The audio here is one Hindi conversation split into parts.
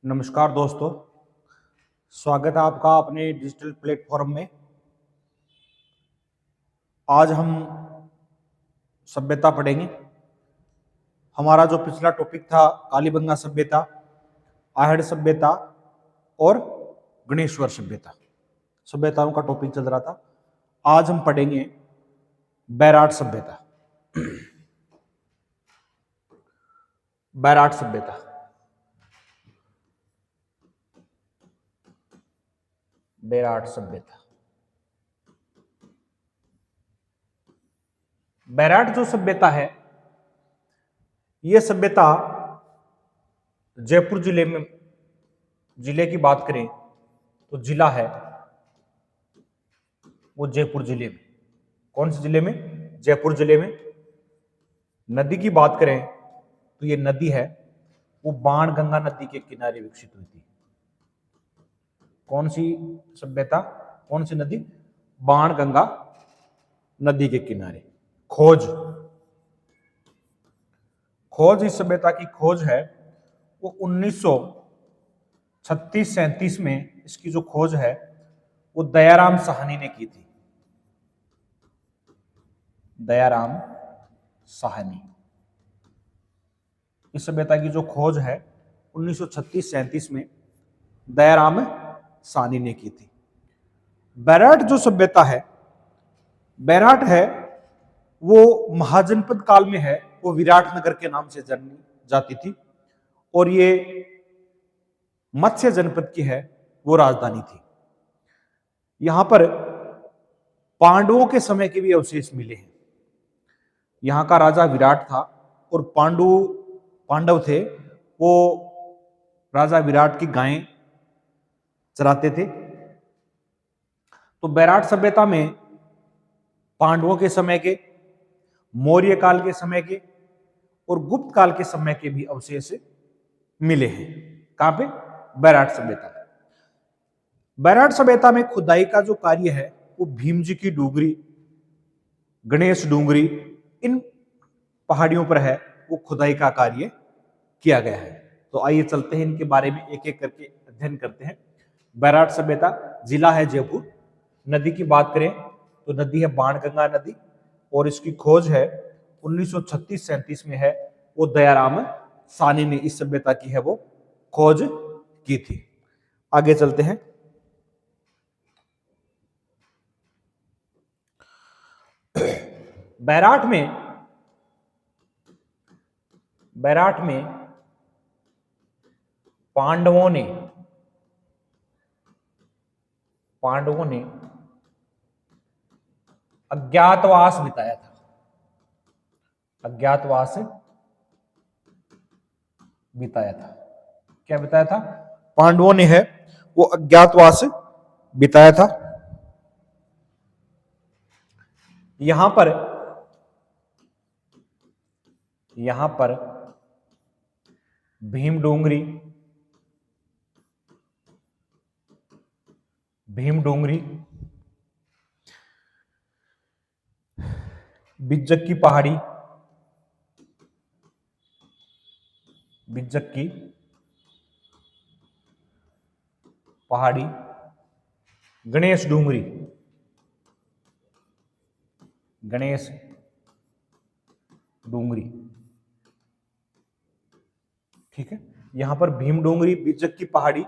नमस्कार दोस्तों, स्वागत है आपका अपने डिजिटल प्लेटफॉर्म में। आज हम सभ्यता पढ़ेंगे। हमारा जो पिछला टॉपिक था कालीबंगा सभ्यता, आहड़ सभ्यता और गणेश्वर सभ्यता, सभ्यताओं का टॉपिक चल रहा था। आज हम पढ़ेंगे बैराट सभ्यता। बैराट सभ्यता बैराट सभ्यता बैराट जो सभ्यता है, यह सभ्यता जयपुर जिले की बात करें तो जिला है वो जयपुर जिले में। कौन से जिले में? जयपुर जिले में। नदी की बात करें तो ये नदी है वो बाणगंगा नदी के किनारे विकसित हुई थी। कौन सी सभ्यता, कौन सी नदी? बाणगंगा नदी के किनारे। खोज इस सभ्यता की खोज है वो 1936-37 में इसकी जो खोज है वो दयाराम साहनी ने की थी। दयाराम साहनी। इस सभ्यता की जो खोज है 1936-37 में दयाराम साहनी ने की थी। बैराट जो सभ्यता है, बैराट है वो महाजनपद काल में है, वो विराटनगर के नाम से जानी जाती थी और ये मत्स्य जनपद की है वो राजधानी थी। यहां पर पांडवों के समय के भी अवशेष मिले हैं। यहां का राजा विराट था और पांडव थे वो राजा विराट की गायें चराते थे। तो बैराट सभ्यता में पांडवों के समय के, मौर्य काल के समय के और गुप्त काल के समय के भी अवशेष मिले हैं। कहां पे? बैराट सभ्यता। बैराट सभ्यता में खुदाई का जो कार्य है वो भीम जी की डूंगरी, गणेश डूंगरी, इन पहाड़ियों पर है वो खुदाई का कार्य किया गया है। तो आइए चलते हैं, इनके बारे में एक एक करके अध्ययन करते हैं। बैराट सभ्यता, जिला है जयपुर। नदी की बात करें तो नदी है बाणगंगा नदी और इसकी खोज है 1936-37 में है वो दयाराम साहनी ने इस सभ्यता की है वो खोज की थी। आगे चलते हैं। बैराट में पांडवों ने अज्ञातवास बिताया था। अज्ञातवास बिताया था। क्या बिताया था? पांडवों ने है वो अज्ञातवास बिताया था। यहां पर भीम डोंगरी, बिज्जक की पहाड़ी, गणेश डूंगरी, ठीक है। यहां पर भीम डोंगरी, बिज्जक की पहाड़ी,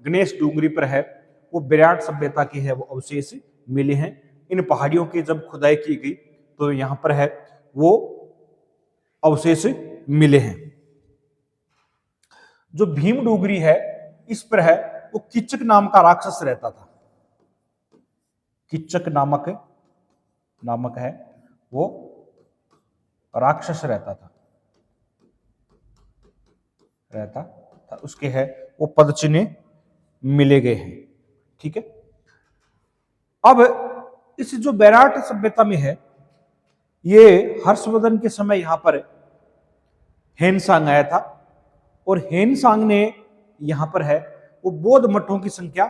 गणेश डूंगरी पर है वो बैराट सभ्यता की है वो अवशेष मिले हैं। इन पहाड़ियों की जब खुदाई की गई तो यहां पर है वो अवशेष मिले हैं। जो भीम डोंगरी है इस पर है वो किचक नाम का राक्षस रहता था। किचक नामक है वो राक्षस रहता था। उसके है वो पदचिन्ह मिले गए हैं। ठीक है। अब इस जो बैराट सभ्यता में है, ये हर्षवर्धन के समय यहां पर हेनसांग आया था और हेनसांग ने यहां पर है वो बौद्ध मठों की संख्या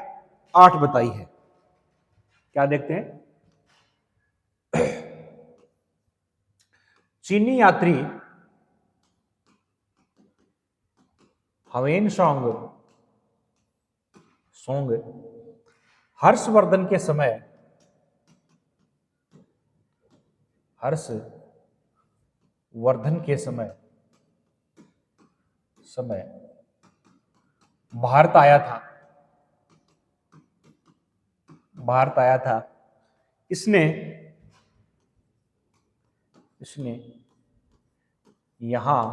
8 बताई है। क्या देखते हैं? चीनी यात्री हवेनसांग सोंग हर्षवर्धन के समय, हर्षवर्धन के समय भारत आया था, इसने यहां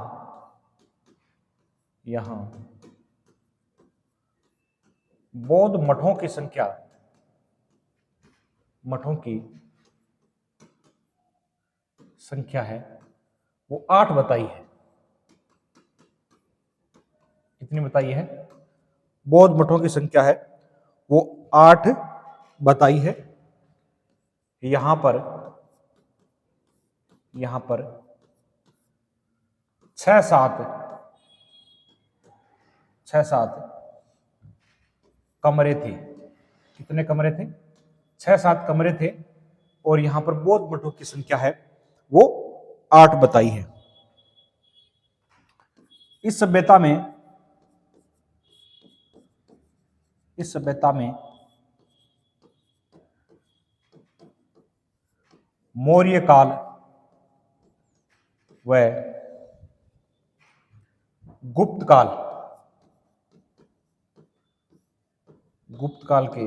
बौद्ध मठों की संख्या है वो 8 बताई है। कितनी बताई है? बौद्ध मठों की संख्या है वो 8 बताई है। यहां पर 6-7 कमरे थे। कितने कमरे थे? 6-7 कमरे थे। और यहां पर बौद्ध मठों की संख्या है वो 8 बताई है। इस सभ्यता में मौर्य काल व गुप्त काल के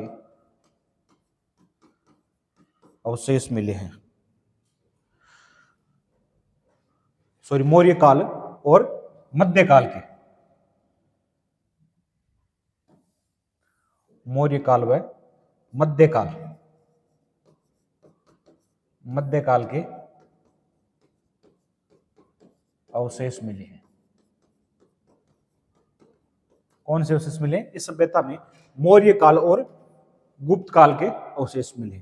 अवशेष मिले हैं। सॉरी, मौर्य काल और मध्यकाल के, मौर्य काल व मध्यकाल के अवशेष मिले हैं। कौन से अवशेष मिले? इस सभ्यता में मौर्य काल और गुप्त काल के अवशेष मिले।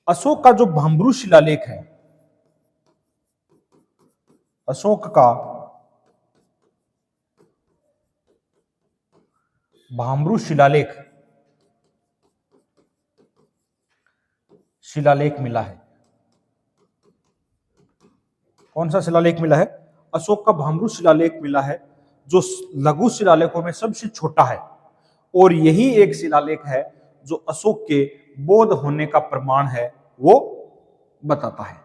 अशोक का जो भाम्रू शिलालेख है, अशोक का भाम्रू शिलालेख मिला है। कौन सा शिलालेख मिला है? अशोक का भाम्रू शिलालेख मिला है, जो लघु शिलालेखों में सबसे छोटा है। और यही एक शिलालेख है जो अशोक के बौद्ध होने का प्रमाण है वो बताता है।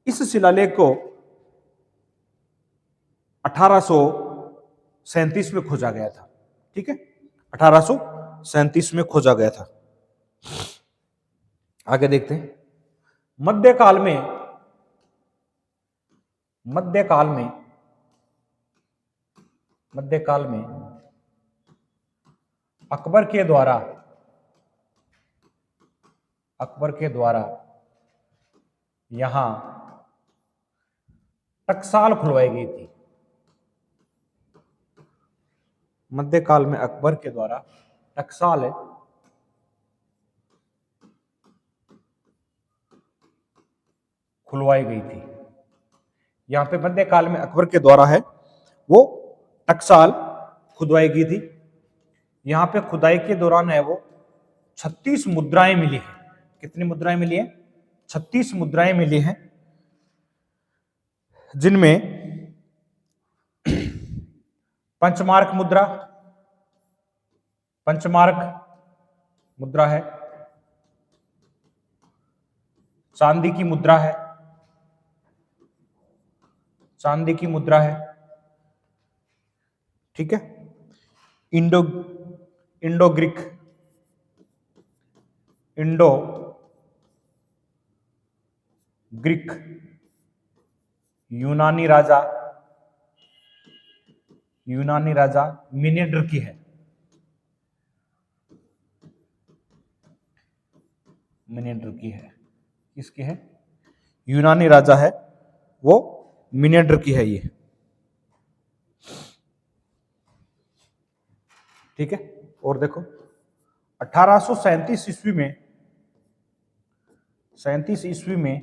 इस शिलालेख को 1837 में खोजा गया था। ठीक है, 1837 में खोजा गया था। आगे देखते हैं। मध्यकाल में अकबर के द्वारा यहां टकसाल खुलवाई गई थी। मध्यकाल में अकबर के द्वारा टकसाल खुलवाई गई थी। यहां पे मध्यकाल में अकबर के द्वारा है वो टकसाल खुदवाई गई थी। यहां पे खुदाई के दौरान है वो 36 मुद्राएं मिली है। कितनी मुद्राएं मिली है? 36 मुद्राएं मिली हैं, जिनमें पंचमार्क मुद्रा है, चांदी की मुद्रा है, ठीक है। इंडो ग्रीक यूनानी राजा मिनेंडर की है। किसकी है? यूनानी राजा है वो मिनेंडर की है ये। ठीक है। और देखो 1837 ईस्वी में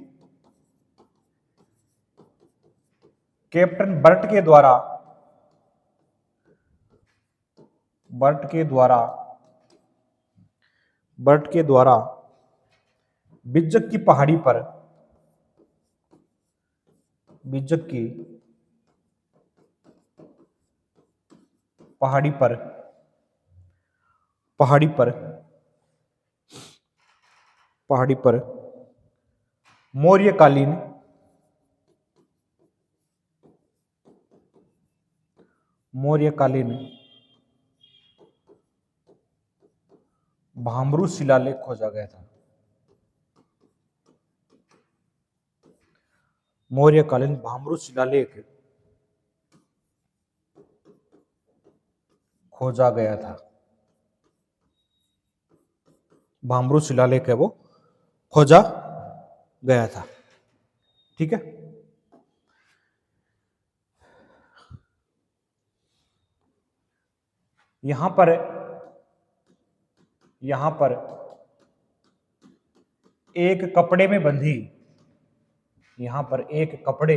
कैप्टन बर्ट के द्वारा बिज्जक की पहाड़ी पहाड़ी पर मौर्यकालीन भामरू शिलालेख खोजा गया था। मौर्यकालीन भामरू शिलालेख खोजा गया था। भामरू शिलालेख है वो खोजा गया था। ठीक है। यहां पर एक कपड़े में बंधी, यहां पर एक कपड़े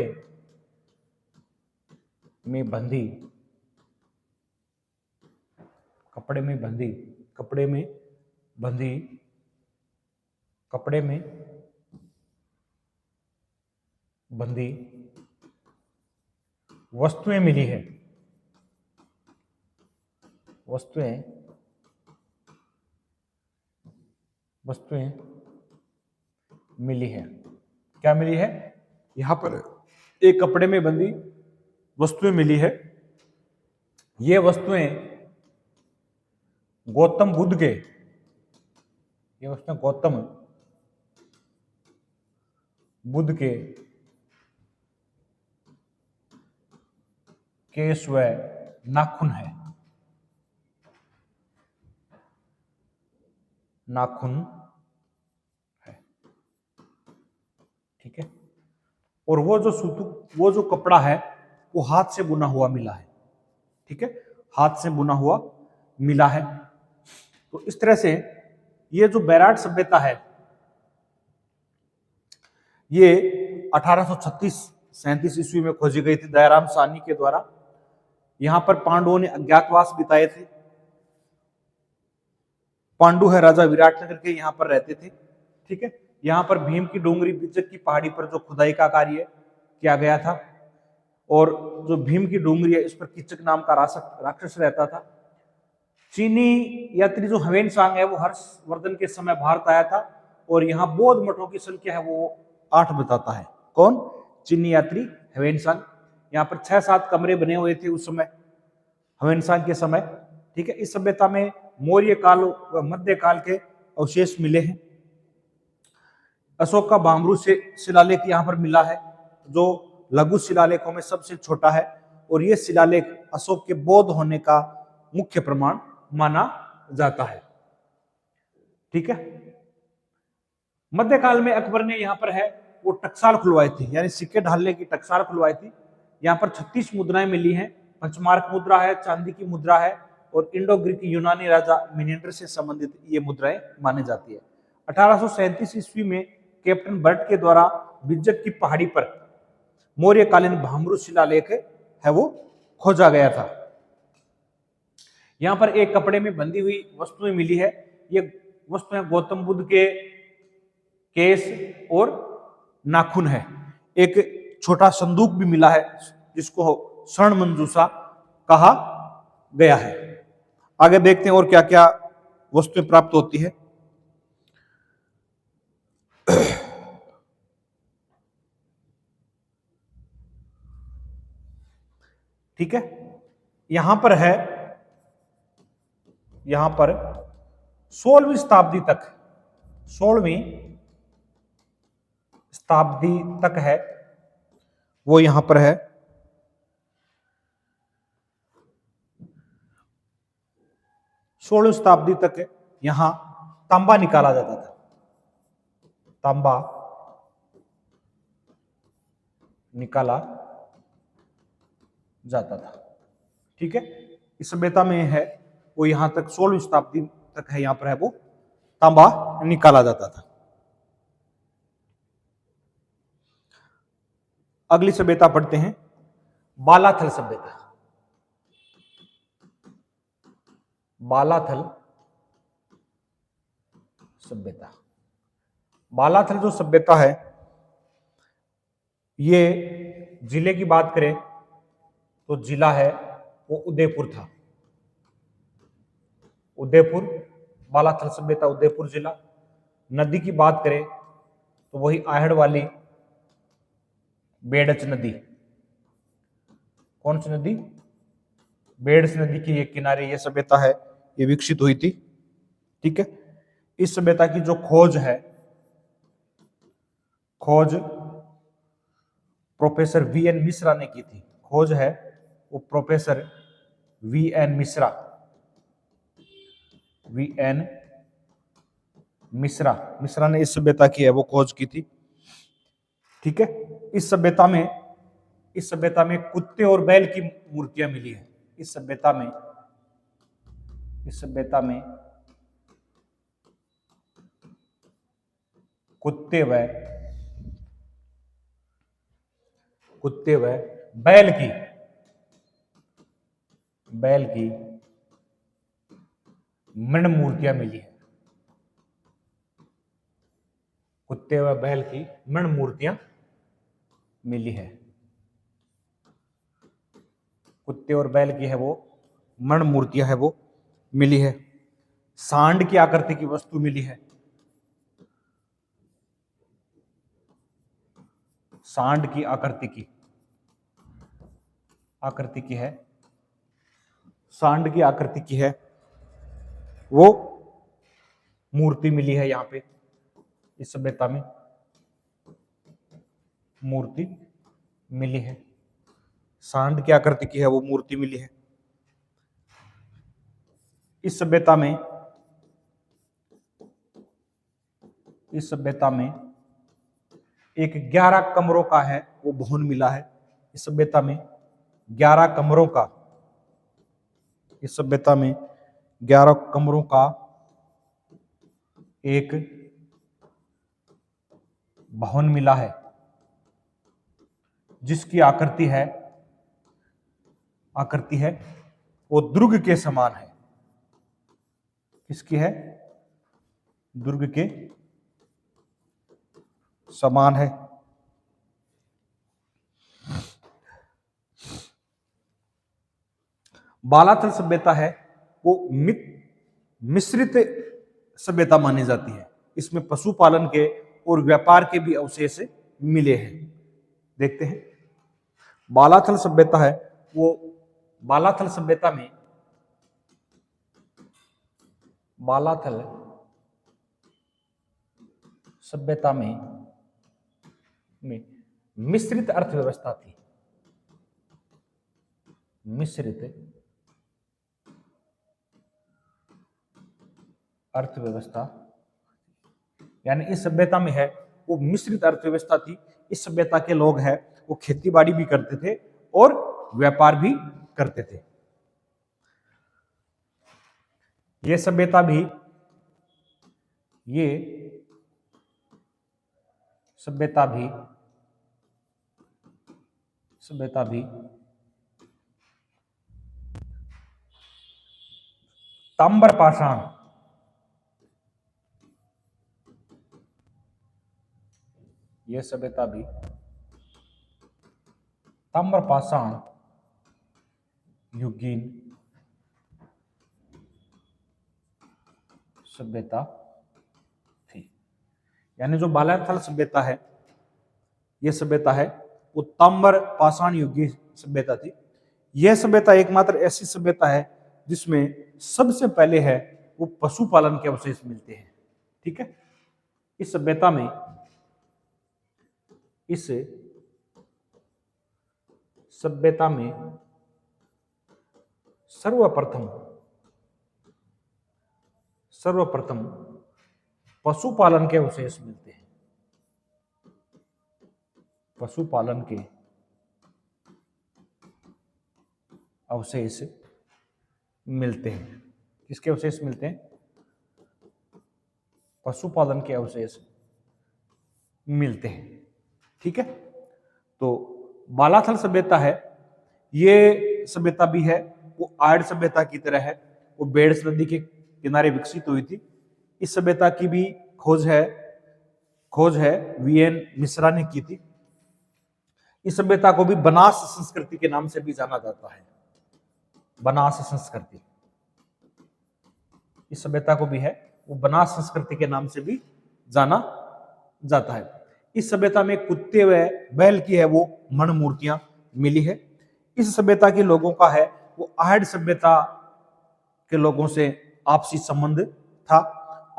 में बंधी वस्तुएं मिली है। वस्तुएं मिली है। क्या मिली है? यहां पर एक कपड़े में बंधी वस्तुएं मिली है। ये वस्तुएं गौतम बुद्ध के केश व नाखून है। ठीक है। और वो जो कपड़ा है वो हाथ से बुना हुआ मिला है। ठीक है, हाथ से बुना हुआ मिला है। तो इस तरह से ये जो बैराट सभ्यता है ये 1836-37 ईस्वी में खोजी गई थी दयाराम साहनी के द्वारा। यहां पर पांडवों ने अज्ञातवास बिताए थे। पांडु है राजा विराटनगर के, यहां पर रहते थे। ठीक है। यहां पर भीम की डोंगरी बिज्जक की पहाड़ी पर जो खुदाई का कार्य किया गया था, और जो भीम की डोंगरी है इस पर किचक नाम का राक्षस रहता था। चीनी यात्री जो ह्वेन सांग है वो हर्षवर्धन के समय भारत आया था, और यहाँ बौद्ध मठों की संख्या है वो 8 बताता है। कौन? चीनी यात्री ह्वेन सांग। यहाँ पर 6-7 कमरे बने हुए थे उस समय, ह्वेन सांग के समय। ठीक है। इस सभ्यता में मौर्य काल व मध्य काल के अवशेष मिले हैं। अशोक का भामरू से शिलालेख यहाँ पर मिला है, जो लघु शिलालेखों में सबसे छोटा है, और यह शिलालेख अशोक के बौद्ध होने का मुख्य प्रमाण माना जाता है। ठीक है। मध्यकाल में अकबर ने यहाँ पर है वो टकसाल खुलवाई थी, यानी सिक्के ढालने की टकसाल खुलवाई थी। यहाँ पर 36 मुद्राएं मिली हैं। पंचमार्क मुद्रा है, चांदी की मुद्रा है, और इंडो ग्रीक यूनानी राजा मिनेंडर से संबंधित ये मुद्राएं मानी जाती है। 1837 ईस्वी में कैप्टन बर्ट के द्वारा बिज्जक की पहाड़ी पर मौर्यकालीन भामरू शिलालेख है वो खोजा गया था। यहां पर एक कपड़े में बंधी हुई वस्तुएं मिली है। ये वस्तुएं गौतम बुद्ध के केस और नाखून है। एक छोटा संदूक भी मिला है जिसको स्वर्ण मंजूषा कहा गया है। आगे देखते हैं और क्या क्या वस्तुएं प्राप्त होती है। ठीक है। यहां पर 16वीं शताब्दी तक है वो यहां पर है। 16वीं शताब्दी तक यहां तांबा निकाला जाता था। तांबा निकाला जाता था। ठीक है। इस सभ्यता में है वो यहां तक 16वीं शताब्दी तक है, यहां पर है वो तांबा निकाला जाता था। अगली सभ्यता पढ़ते हैं, बालाथल सभ्यता। बालाथल जो सभ्यता है ये जिले की बात करें तो जिला है वो उदयपुर था। उदयपुर बालाथल सभ्यता उदयपुर जिला। नदी की बात करें तो वही आहड़ वाली बेडच नदी। कौन सी नदी? बेडच नदी के एक किनारे ये सभ्यता है, ये विकसित हुई थी। ठीक है, इस सभ्यता की जो खोज है, खोज प्रोफेसर वीएन मिश्रा ने की थी। खोज है वो professor V N Mishra, V N Mishra, Mishra ने इस सभ्यता की है वो खोज की थी। ठीक है, इस सभ्यता में कुत्ते और बैल की मूर्तियां मिली है। इस सभ्यता में कुत्ते व बैल की मृण मूर्तियां मिली है। कुत्ते व बैल की मृण मूर्तियां मिली है। कुत्ते और बैल की है वो मृण मूर्तियां है वो मिली है। सांड की आकृति की वस्तु मिली है। सांड की आकृति की है, सांड की आकृति की है वो मूर्ति मिली है। यहां पे इस सभ्यता में मूर्ति मिली है, सांड की आकृति की है वो मूर्ति मिली है। इस सभ्यता में एक 11 कमरों का है वो भवन मिला है। इस सभ्यता में 11 कमरों का, इस सभ्यता में 11 कमरों का एक भवन मिला है जिसकी आकृति है वो दुर्ग के समान है। किसकी है? दुर्ग के समान है। बालाथल सभ्यता है वो मिश्रित सभ्यता मानी जाती है। इसमें पशुपालन के और व्यापार के भी अवशेष मिले हैं। देखते हैं, बालाथल सभ्यता है वो, बालाथल सभ्यता में मिश्रित अर्थव्यवस्था थी। मिश्रित अर्थव्यवस्था यानी इस सभ्यता में है वो मिश्रित अर्थव्यवस्था थी। इस सभ्यता के लोग हैं वो खेती बाड़ी भी करते थे और व्यापार भी करते थे। ये सभ्यता भी ताम्रपाषाण, यह सभ्यता भी ताम्रपाषाण युगीन सभ्यता थी। यानी जो बालाथल सभ्यता है, यह सभ्यता है वो ताम्रपाषाण युगीन सभ्यता थी। यह सभ्यता एकमात्र ऐसी सभ्यता है जिसमें सबसे पहले है वो पशुपालन के अवशेष मिलते हैं। ठीक है, इस सभ्यता में सर्वप्रथम पशुपालन के अवशेष मिलते हैं। पशुपालन के अवशेष मिलते हैं। किसके अवशेष मिलते हैं? पशुपालन के अवशेष मिलते हैं। ठीक है, तो बालाथल सभ्यता है, ये सभ्यता भी है वो आर्य सभ्यता की तरह है, वो बेडस नदी के किनारे विकसित हुई थी। इस सभ्यता की भी खोज है वीएन मिश्रा ने की थी। इस सभ्यता को भी बनास संस्कृति के नाम से भी जाना जाता है। बनास संस्कृति, इस सभ्यता को भी है वो बनास संस्कृति के नाम से भी जाना जाता है। इस सभ्यता में कुत्ते व बैल की है वो मण मूर्तियां मिली है। इस सभ्यता के लोगों का है वो आहड़ सभ्यता के लोगों से आपसी संबंध था।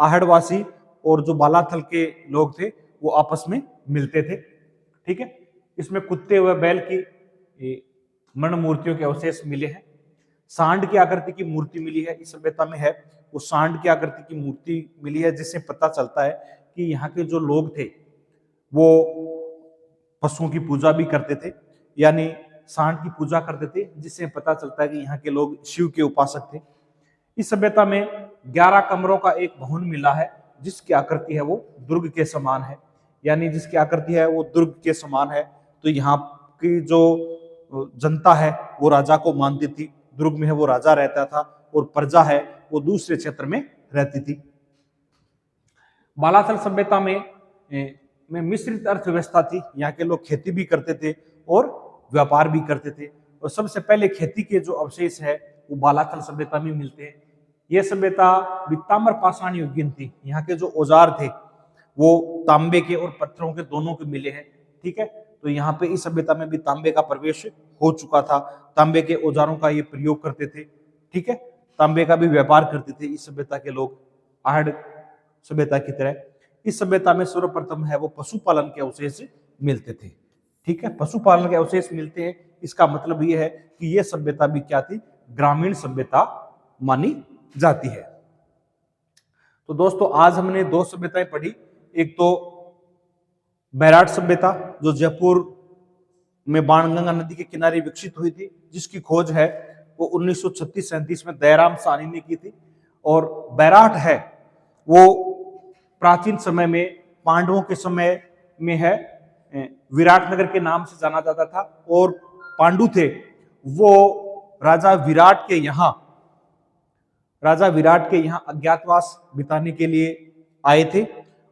आहड़वासी और जो बालाथल के लोग थे वो आपस में मिलते थे। ठीक है, इसमें कुत्ते व बैल की मण मूर्तियों के अवशेष मिले हैं। सांड की आकृति की मूर्ति मिली है इस सभ्यता में है वो सांड की आकृति की मूर्ति मिली है, जिससे पता चलता है कि यहाँ के जो लोग थे वो पशुओं की पूजा भी करते थे, यानी सांड की पूजा करते थे, जिससे पता चलता है कि यहाँ के लोग शिव के उपासक थे। इस सभ्यता में 11 कमरों का एक भवन मिला है जिसकी आकृति है वो दुर्ग के समान है, यानी जिसकी आकृति है वो दुर्ग के समान है। तो यहाँ की जो जनता है वो राजा को मानती थी, दुर्ग में है वो राजा रहता था और प्रजा है वो दूसरे क्षेत्र में रहती थी। बालाथल सभ्यता में मिश्रित अर्थव्यवस्था थी। यहाँ के लोग खेती भी करते थे और व्यापार भी करते थे, और सबसे पहले खेती के जो अवशेष है वो बालाथल सभ्यता में मिलते हैं। यह सभ्यता भी ताम्र पाषाण युगीन थी। यहाँ के जो औजार थे वो तांबे के और पत्थरों के दोनों के मिले हैं। ठीक है, तो यहाँ पे इस सभ्यता में भी तांबे का प्रवेश हो चुका था। तांबे के औजारों का ये प्रयोग करते थे। ठीक है, तांबे का भी व्यापार करते थे इस सभ्यता के लोग, आहड़ सभ्यता की तरह। इस सभ्यता में सर्वप्रथम है वो पशुपालन के अवशेष मिलते थे। ठीक है, पशुपालन के अवशेष मिलते हैं, इसका मतलब ये है कि यह सभ्यता भी क्या थी, ग्रामीण सभ्यता मानी जाती है। तो दोस्तों आज हमने 2 सभ्यताएं पढ़ी। एक तो बैराट सभ्यता जो जयपुर में बाणगंगा नदी के किनारे विकसित हुई थी, जिसकी खोज है वो 1936-37 में दयाराम साहनी ने की थी। और बैराट है वो प्राचीन समय में पांडवों के समय में है विराटनगर के नाम से जाना जाता था, और पांडु थे वो राजा विराट के यहाँ अज्ञातवास बिताने के लिए आए थे।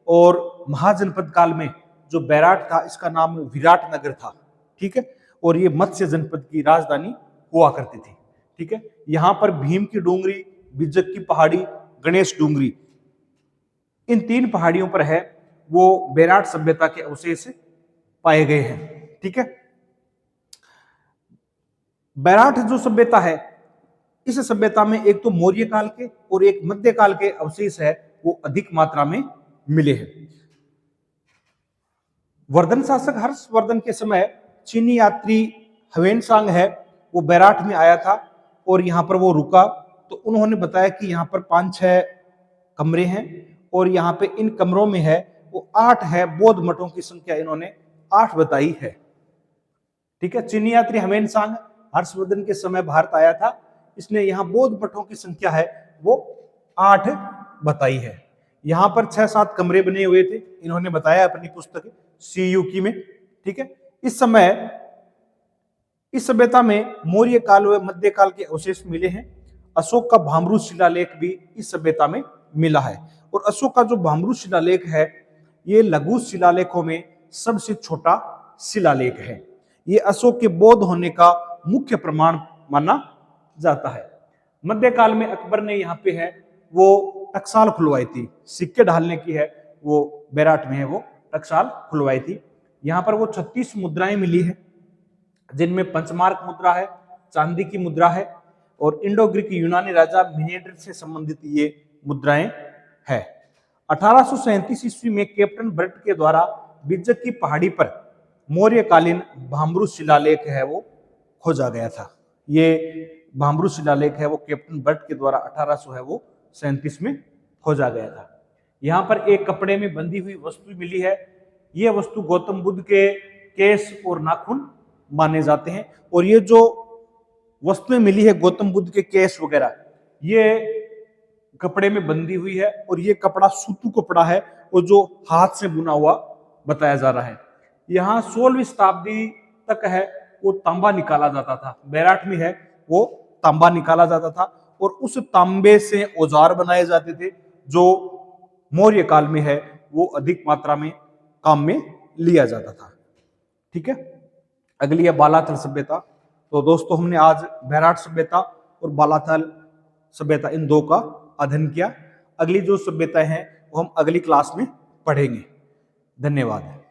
और महाजनपद काल में जो बैराट था इसका नाम विराटनगर था। ठीक है, और ये मत्स्य जनपद की राजधानी हुआ करती थी। ठीक है, यहां पर भीम की डूंगरी, बिज्जक की पहाड़ी, गणेश डूंगरी, इन 3 पहाड़ियों पर है वो बैराट सभ्यता के अवशेष पाए गए हैं। ठीक है, बैराट जो सभ्यता है इस सभ्यता में एक तो मौर्य काल के और एक मध्यकाल के अवशेष है वो अधिक मात्रा में मिले हैं। वर्धन शासक हर्षवर्धन के समय चीनी यात्री ह्वेनसांग है वो बैराट में आया था और यहाँ पर वो रुका। तो उन्होंने बताया कि यहाँ पर 5-6 कमरे हैं और यहाँ पे इन कमरों में है वो 8 है, बौद्ध मठों की संख्या इन्होंने 8 बताई है। ठीक है, चीनी यात्री ह्वेनसांग हर्षवर्धन के समय भारत आया था, इसने यहाँ बौद्ध मठों की संख्या है वो 8 बताई है। यहाँ पर 6-7 कमरे बने हुए थे, इन्होंने बताया अपनी पुस्तक सीयूकी में। ठीक है, इस समय इस सभ्यता में मौर्य काल व मध्यकाल के अवशेष मिले हैं। अशोक का भामरू शिलालेख भी इस सभ्यता में मिला है, और अशोक का जो भामरू शिलालेख है ये लघु शिलालेखों में सबसे छोटा शिलालेख है। ये अशोक के बौद्ध होने का मुख्य प्रमाण माना जाता है। मध्यकाल में अकबर ने यहाँ पे है वो टकसाल खुलवाई थी, सिक्के ढालने की है वो बैराट में है वो टकसाल खुलवाई थी। यहाँ पर वो 36 मुद्राएं मिली है, जिनमें पंचमार्क मुद्रा है, चांदी की मुद्रा है, और इंडो ग्रीक यूनानी राजा मिनेंडर से संबंधित ये मुद्राएं है। 1837 ईस्वी में कैप्टन ब्रट के द्वारा बिज्जक की पहाड़ी पर मौर्यकालीन भामरू शिलालेख है वो खोजा गया था। ये भामरू शिलालेख है वो कैप्टन ब्रट के द्वारा 1837 में खोजा गया था। यहाँ पर एक कपड़े में बंधी हुई वस्तु मिली है। यह वस्तु गौतम बुद्ध के केस और नाखून माने जाते हैं, और ये जो वस्तुएं मिली है गौतम बुद्ध के केस वगैरह ये कपड़े में बंधी हुई है, और ये कपड़ा सूतू कपड़ा है और जो हाथ से बुना हुआ बताया जा रहा है। यहाँ 16वीं शताब्दी तक है वो तांबा निकाला जाता था, बैराट में है वो तांबा निकाला जाता था, और उस तांबे से औजार बनाए जाते थे जो मौर्य काल में है वो अधिक मात्रा में काम में लिया जाता था। ठीक है, अगली है बालाथल सभ्यता। तो दोस्तों हमने आज बैराट सभ्यता और बालाथल सभ्यता इन 2 का अध्ययन किया। अगली जो सभ्यता है वो हम अगली क्लास में पढ़ेंगे। धन्यवाद।